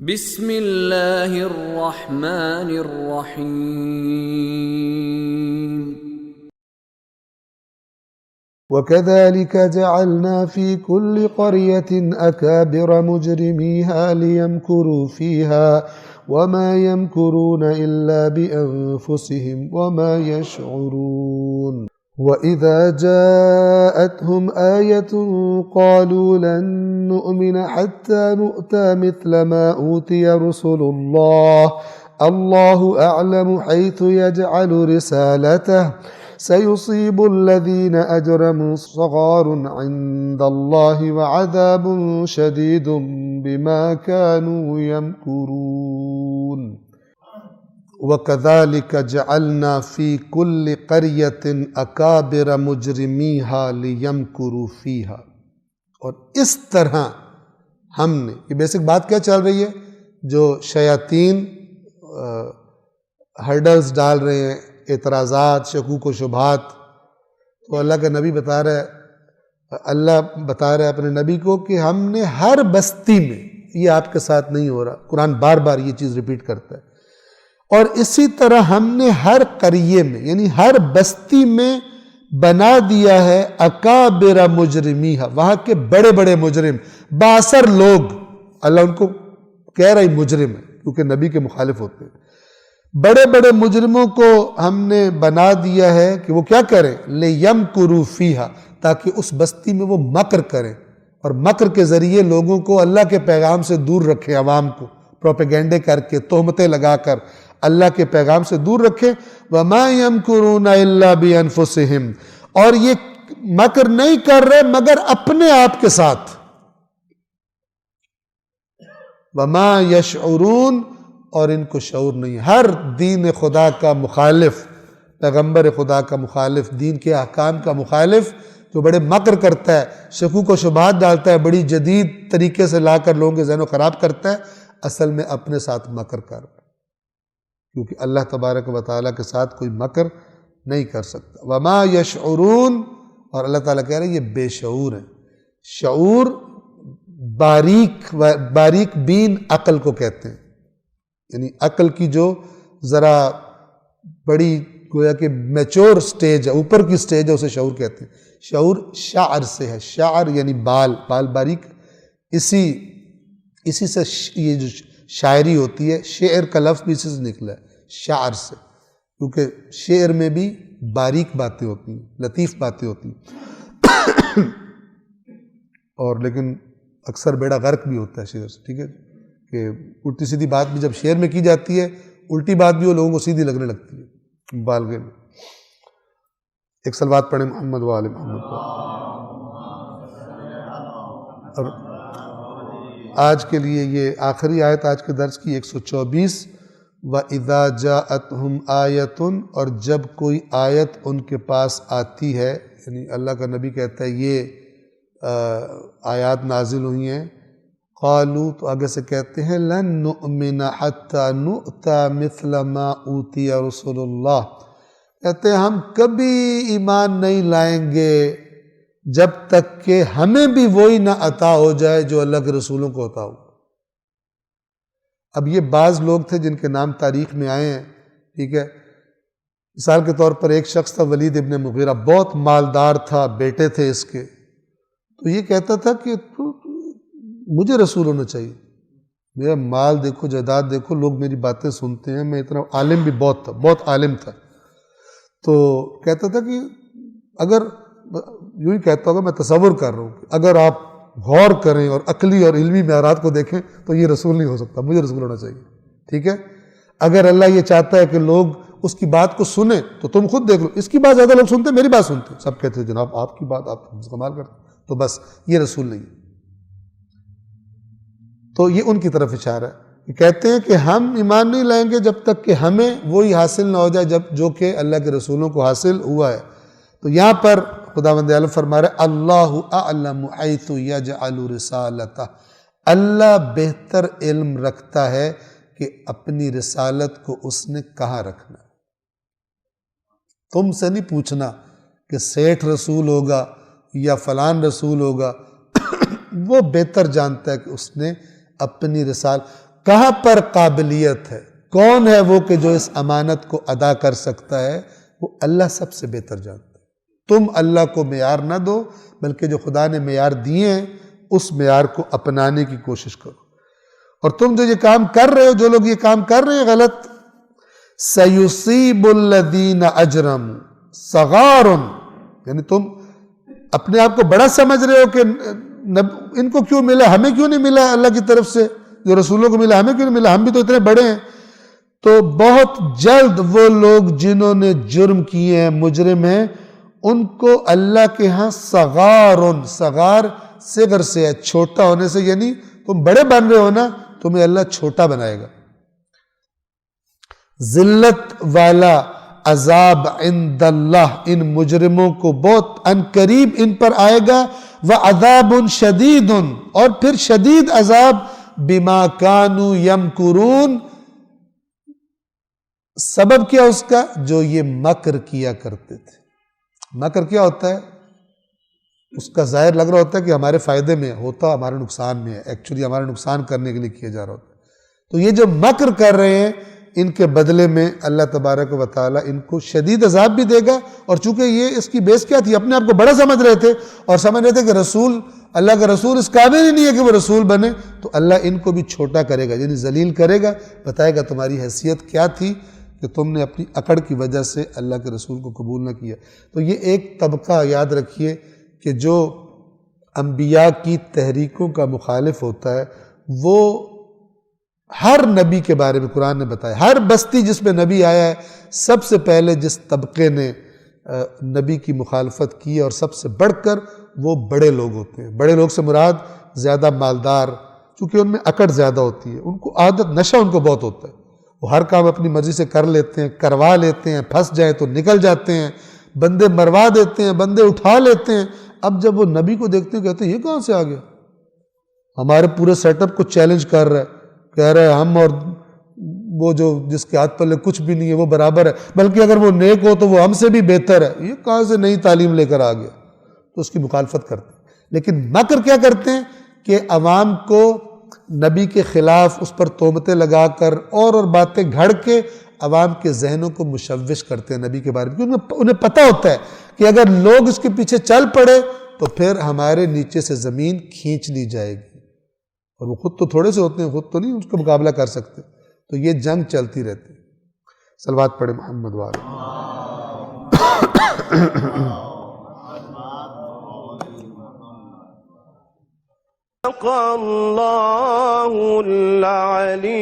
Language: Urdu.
بسم اللہ الرحمن الرحیم وَكَذَلِكَ جَعَلْنَا فِي كُلِّ قَرْيَةٍ أَكَابِرَ مُجْرِمِيهَا لِيَمْكُرُوا فِيهَا وَمَا يَمْكُرُونَ إِلَّا بِأَنفُسِهِمْ وَمَا يَشْعُرُونَ وَإِذَا جَاءَتْهُمْ آيَةٌ قَالُوا لَن نُّؤْمِنَ حَتَّى نُؤْتَىٰ مِثْلَ مَا أُوتِيَ رُسُلُ اللَّهُ أَعْلَمُ حَيْثُ يَجْعَلُ رِسَالَتَهُ سيصيب الذين أجرموا صغار عند الله وعذاب شديد بما كانوا يمكرون وكذلك جعلنا في كل قرية أكابر مجرميها ليمكروا فيها. اور اس طرح ہم نے، یہ بیسک بات کیا چل رہی ہے، جو شیاطین ہرڈلز ڈال رہے ہیں، اعتراضات، شکوک و شبہات، تو اللہ کا نبی بتا رہا ہے، اللہ بتا رہا ہے اپنے نبی کو کہ ہم نے ہر بستی میں، یہ آپ کے ساتھ نہیں ہو رہا، قرآن بار بار یہ چیز ریپیٹ کرتا ہے، اور اسی طرح ہم نے ہر قریے میں یعنی ہر بستی میں بنا دیا ہے اکابر مجرمیہ، وہاں کے بڑے بڑے مجرم، بااثر لوگ، اللہ ان کو کہہ رہا ہے مجرم ہے کیونکہ نبی کے مخالف ہوتے ہیں، بڑے بڑے مجرموں کو ہم نے بنا دیا ہے کہ وہ کیا کریں، لِيَمْكُرُوا فِيهَا، تاکہ اس بستی میں وہ مکر کریں اور مکر کے ذریعے لوگوں کو اللہ کے پیغام سے دور رکھیں، عوام کو پروپیگنڈے کر کے، تہمتیں لگا کر اللہ کے پیغام سے دور رکھیں. وَمَا يَمْكُرُونَ إِلَّا بِأَنفُسِهِمْ، اور یہ مکر نہیں کر رہے مگر اپنے آپ کے ساتھ. وَمَا يَشْعُرُونَ، اور ان کو شعور نہیں. ہر دین خدا کا مخالف، پیغمبر خدا کا مخالف، دین کے احکام کا مخالف، جو بڑے مکر کرتا ہے، شکوک و شبہات ڈالتا ہے، بڑی جدید طریقے سے لا کر لوگوں کے ذہن و خراب کرتا ہے، اصل میں اپنے ساتھ مکر کر رہا ہے، کیونکہ اللہ تبارک و تعالیٰ کے ساتھ کوئی مکر نہیں کر سکتا. وما یشعرون، اور اللہ تعالیٰ کہہ رہے ہیں یہ بے شعور ہیں. شعور باریک بین عقل کو کہتے ہیں، یعنی عقل کی جو ذرا بڑی گویا کہ میچور سٹیج ہے، اوپر کی سٹیج ہے، اسے شعور کہتے ہیں. شعور شعر سے ہے، شعر یعنی بال باریک، اسی سے یہ جو شاعری ہوتی ہے، شعر کا لفظ بھی اسی سے نکلا ہے، شعر سے، کیونکہ شعر میں بھی باریک باتیں ہوتی ہیں، لطیف باتیں ہوتی ہیں، اور لیکن اکثر بیڑا غرق بھی ہوتا ہے شعر سے، ٹھیک ہے، کہ الٹی سیدھی بات بھی جب شعر میں کی جاتی ہے، الٹی بات بھی وہ لوگوں کو سیدھی لگنے لگتی ہے مبالغے میں. ایک صلوات پڑھیں محمد و آل محمد پر. اور آج کے لیے یہ آخری آیت آج کے درس کی 124. وَإِذَا جَاءَتْهُمْ آیَةٌ، اور جب کوئی آیت ان کے پاس آتی ہے، یعنی اللہ کا نبی کہتا ہے یہ آیات نازل ہوئی ہیں، قالوا، تو آگے سے کہتے ہیں، لن نؤمن حتی نؤتی مثل ما اوتی رسول اللہ، کہتے ہیں ہم کبھی ایمان نہیں لائیں گے جب تک کہ ہمیں بھی وہی نہ عطا ہو جائے جو اللہ کے رسولوں کو عطا ہو. اب یہ بعض لوگ تھے جن کے نام تاریخ میں آئے ہیں، ٹھیک ہے، مثال کے طور پر ایک شخص تھا ولید ابن مغیرہ، بہت مالدار تھا، بیٹے تھے اس کے، تو یہ کہتا تھا کہ مجھے رسول ہونا چاہیے، میرا مال دیکھو، جائیداد دیکھو، لوگ میری باتیں سنتے ہیں، میں اتنا عالم بھی بہت تھا، بہت عالم تھا، تو کہتا تھا کہ اگر یوں ہی کہتا ہوگا، میں تصور کر رہا ہوں کہ اگر آپ غور کریں اور عقلی اور علمی معیارات کو دیکھیں تو یہ رسول نہیں ہو سکتا، مجھے رسول ہونا چاہیے. ٹھیک ہے، اگر اللہ یہ چاہتا ہے کہ لوگ اس کی بات کو سنیں تو تم خود دیکھ لو، اس کی بات زیادہ لوگ سنتے ہیں، میری بات سنتے ہیں، سب کہتے ہیں جناب آپ کی بات آپ استعمال کرتے ہیں، تو بس یہ رسول نہیں ہے. تو یہ ان کی طرف اشارہ ہے کہ کہتے ہیں کہ ہم ایمان نہیں لائیں گے جب تک کہ ہمیں وہی حاصل نہ ہو جائے جو کہ اللہ کے رسولوں کو حاصل ہوا ہے. تو یہاں پر خداوند عالم فرما رہے اللہ اعلم حیث یجعل رسالتہ، اللہ بہتر علم رکھتا ہے کہ اپنی رسالت کو اس نے کہاں رکھنا. تم سے نہیں پوچھنا کہ سیٹھ رسول ہوگا یا فلان رسول ہوگا، وہ بہتر جانتا ہے کہ اس نے اپنی رسالت، کہاں پر قابلیت ہے، کون ہے وہ کہ جو اس امانت کو ادا کر سکتا ہے، وہ اللہ سب سے بہتر جانتا ہے۔ تم اللہ کو معیار نہ دو، بلکہ جو خدا نے معیار دیے ہیں اس معیار کو اپنانے کی کوشش کرو۔ اور تم جو یہ کام کر رہے ہو، جو لوگ یہ کام کر رہے ہیں غلط، سَيُصِيبُ الَّذِينَ أَجْرَمُوا صَغَارٌ، یعنی تم اپنے آپ کو بڑا سمجھ رہے ہو کہ ان کو کیوں ملا، ہمیں کیوں نہیں ملا اللہ کی طرف سے، جو رسولوں کو ملا ہمیں کیوں نہیں ملا، ہم بھی تو اتنے بڑے ہیں۔ تو بہت جلد وہ لوگ جنہوں نے جرم کیے ہیں، مجرم ہیں، ان کو اللہ کے ہاں صغارٌ، صغار صغر سے ہے، چھوٹا ہونے سے، یعنی تم بڑے بن رہے ہو نا، تمہیں اللہ چھوٹا بنائے گا۔ ذلت والا عذاب عند اللہ ان مجرموں کو بہت ان قریب ان پر آئے گا، وعذاب شدید، اور پھر شدید عذاب بما کانوا یمکرون، سبب کیا اس کا، جو یہ مکر کیا کرتے تھے۔ مکر کیا ہوتا ہے؟ اس کا ظاہر لگ رہا ہوتا ہے کہ ہمارے فائدے میں ہوتا، ہمارے نقصان میں ہے، ایکچولی ہمارے نقصان کرنے کے لیے کیا جا رہا ہوتا ہے۔ تو یہ جو مکر کر رہے ہیں، ان کے بدلے میں اللہ تبارک و تعالیٰ ان کو شدید عذاب بھی دے گا۔ اور چونکہ یہ اس کی بیس کیا تھی، اپنے آپ کو بڑا سمجھ رہے تھے اور سمجھ رہے تھے کہ رسول، اللہ کا رسول اس قابل ہی نہیں ہے کہ وہ رسول بنے، تو اللہ ان کو بھی چھوٹا کرے گا، یعنی ذلیل کرے گا، بتائے گا تمہاری حیثیت کیا تھی کہ تم نے اپنی اکڑ کی وجہ سے اللہ کے رسول کو قبول نہ کیا۔ تو یہ ایک طبقہ یاد رکھیے کہ جو انبیاء کی تحریکوں کا مخالف ہوتا ہے، وہ ہر نبی کے بارے میں قرآن نے بتایا، ہر بستی جس میں نبی آیا ہے، سب سے پہلے جس طبقے نے نبی کی مخالفت کی اور سب سے بڑھ کر وہ بڑے لوگ ہوتے ہیں۔ بڑے لوگ سے مراد زیادہ مالدار، چونکہ ان میں اکڑ زیادہ ہوتی ہے، ان کو عادت، نشہ ان کو بہت ہوتا ہے، وہ ہر کام اپنی مرضی سے کر لیتے ہیں، کروا لیتے ہیں، پھنس جائیں تو نکل جاتے ہیں، بندے مروا دیتے ہیں، بندے اٹھا لیتے ہیں۔ اب جب وہ نبی کو دیکھتے ہیں کہتے ہیں یہ کہاں سے آ گیا، ہمارے پورے سیٹ اپ کو چیلنج کر رہا ہے، کہہ رہے ہیں ہم اور وہ جو جس کے ہاتھ پلے کچھ بھی نہیں ہے وہ برابر ہے، بلکہ اگر وہ نیک ہو تو وہ ہم سے بھی بہتر ہے، یہ کہاں سے نئی تعلیم لے کر آ گیا، تو اس کی مخالفت کرتے ہیں۔ لیکن مکر کیا کرتے ہیں کہ عوام کو نبی کے خلاف اس پر تہمتیں لگا کر اور باتیں گھڑ کے عوام کے ذہنوں کو مشوش کرتے ہیں نبی کے بارے میں، کیونکہ انہیں پتہ ہوتا ہے کہ اگر لوگ اس کے پیچھے چل پڑے تو پھر ہمارے نیچے سے زمین کھینچ لی جائے گی، اور وہ خود تو تھوڑے سے ہوتے ہیں، خود تو نہیں اس کا مقابلہ کر سکتے، تو یہ جنگ چلتی رہتی ہے۔ صلوات پڑھے محمد والے۔ صدق اللہ العلی